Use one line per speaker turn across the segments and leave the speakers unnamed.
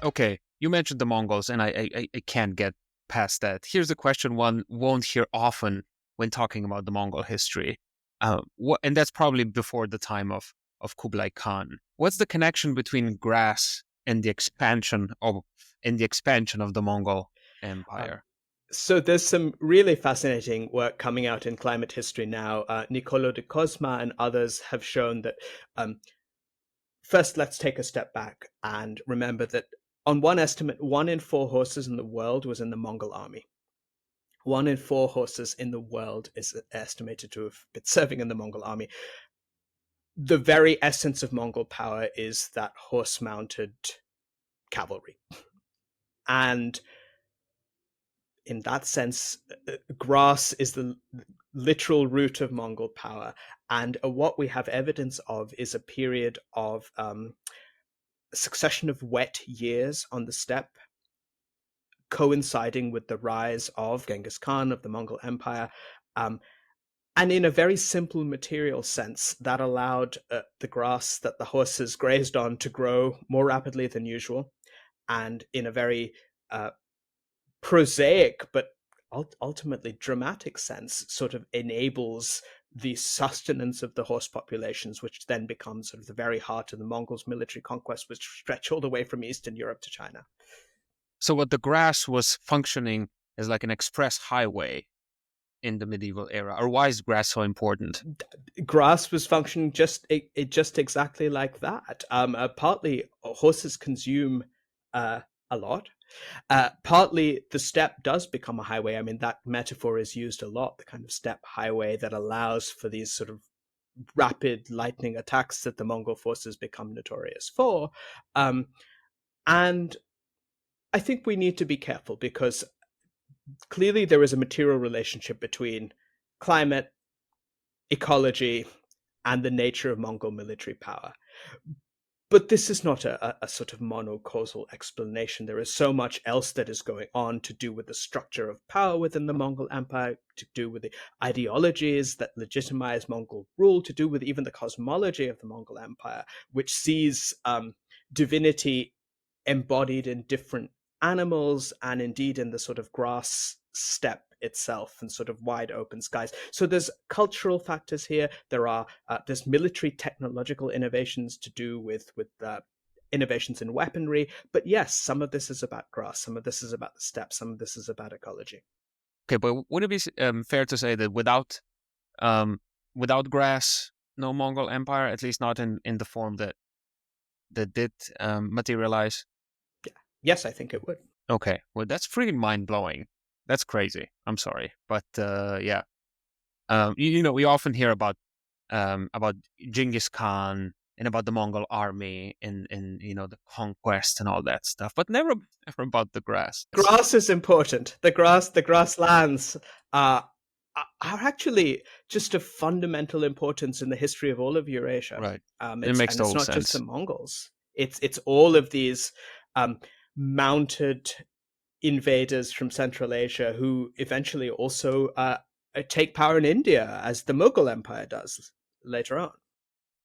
Okay, you mentioned the Mongols, and I can't get past that. Here's a question one won't hear often when talking about the Mongol history, and that's probably before the time of Kublai Khan. What's the connection between grass and the expansion of the Mongol
Um,
Empire?
so there's some really fascinating work coming out in climate history now. Nicolo de Cosma and others have shown that. First, let's take a step back and remember that on one estimate, 1 in 4 horses in the world was in the Mongol army. 1 in 4 horses in the world is estimated to have been serving in the Mongol army. The very essence of Mongol power is that horse-mounted cavalry. And in that sense, grass is the literal root of Mongol power. And what we have evidence of is a period of succession of wet years on the steppe, coinciding with the rise of Genghis Khan, of the Mongol Empire. And in a very simple material sense, that allowed the grass that the horses grazed on to grow more rapidly than usual. And in a very prosaic but ultimately dramatic sense, sort of enables the sustenance of the horse populations, which then becomes sort of the very heart of the Mongols' military conquest, which stretch all the way from Eastern Europe to China.
So what the grass was functioning as like an express highway in the medieval era, or why is grass so important?
Grass was functioning just exactly like that. Partly horses consume a lot. Partly the steppe does become a highway. I mean, that metaphor is used a lot, the kind of steppe highway that allows for these sort of rapid lightning attacks that the Mongol forces become notorious for. And I think we need to be careful because clearly there is a material relationship between climate, ecology, and the nature of Mongol military power. But this is not a sort of monocausal explanation. There is so much else that is going on to do with the structure of power within the Mongol Empire, to do with the ideologies that legitimize Mongol rule, to do with even the cosmology of the Mongol Empire, which sees divinity embodied in different animals and indeed in the sort of grass steppe itself and sort of wide open skies. So there's cultural factors here. There's military technological innovations to do with innovations in weaponry. But yes, some of this is about grass, some of this is about the steppe, some of this is about ecology.
Okay, but would it be fair to say that without grass, no Mongol Empire, at least not in the form that did materialize?
Yeah. Yes, I think it would.
Okay, well, that's pretty mind blowing. That's crazy. I'm sorry, but yeah, we often hear about Genghis Khan and about the Mongol army and the conquest and all that stuff, but never about the grass.
Grass is important. The grasslands are actually just of fundamental importance in the history of all of Eurasia.
Right. It makes
It's
total
not just the
sense.
Mongols. It's all of these mounted invaders from Central Asia who eventually also take power in India, as the Mughal Empire does later on.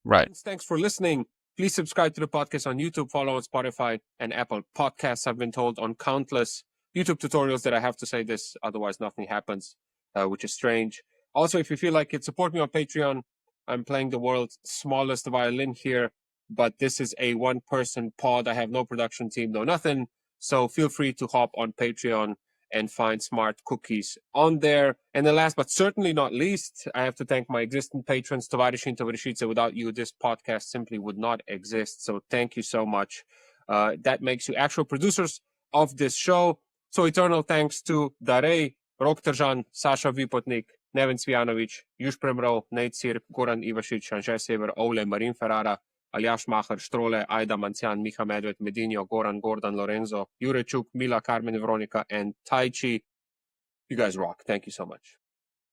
Right.
Thanks for listening. Please subscribe to the podcast on YouTube, follow on Spotify and Apple Podcasts. I've been told on countless YouTube tutorials that I have to say this, otherwise nothing happens, which is strange. Also, if you feel like it, support me on Patreon. I'm playing the world's smallest violin here, but this is a one-person pod. I have no production team, no nothing. So feel free to hop on Patreon and find smart cookies on there. And then last but certainly not least, I have to thank my existing patrons, Tovarishin, Tovarishice. Without you, this podcast simply would not exist. So thank you so much. That makes you actual producers of this show. So eternal thanks to Darej, Rok Tržan, Sasha Vipotnik, Neven Cvijanović, Juž Premrov, Nate Sirk, Goran Ivašić, Anže Sever, Ole, Marin Ferrara, Aljaž Maher, Štrole, Aida Mancian, Miha Medved, Medinho, Goran, Gordon, Lorenzo, Jure Čuk, Mila, Carmen, Veronica, and Tai Chi. You guys rock. Thank you so much.